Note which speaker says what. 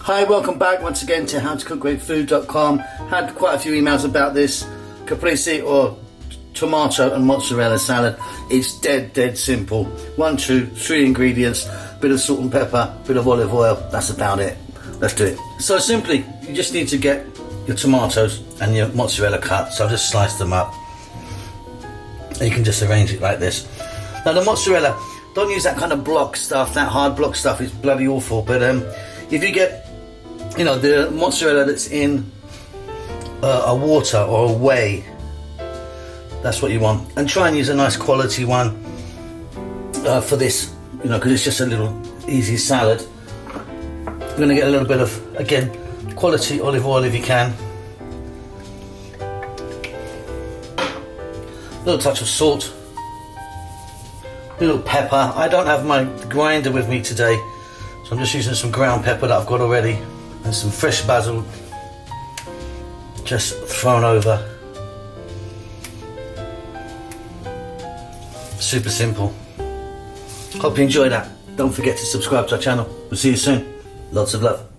Speaker 1: Hi, welcome back once again to howtocookgreatfood.com. Had quite a few emails about this caprese or tomato and mozzarella salad. It's dead simple. 1, 2, 3 ingredients, bit of salt and pepper, bit of olive oil, that's about it. Let's do it. So simply, you just need to get your tomatoes and your mozzarella cut. So I've just sliced them up. And you can just arrange it like this. Now the mozzarella, don't use that kind of block stuff, that hard block stuff is bloody awful. But if you get, you know, the mozzarella that's in a water or a whey, that's what you want. And try and use a nice quality one for this, you know, because it's just a little easy salad. You're going to get a little bit of, again, quality olive oil if you can. A little touch of salt. A little pepper. I don't have my grinder with me today, so I'm just using some ground pepper that I've got already. And some fresh basil just thrown over. Super simple. Hope you enjoyed that. Don't forget to subscribe to our channel. We'll see you soon. Lots of love.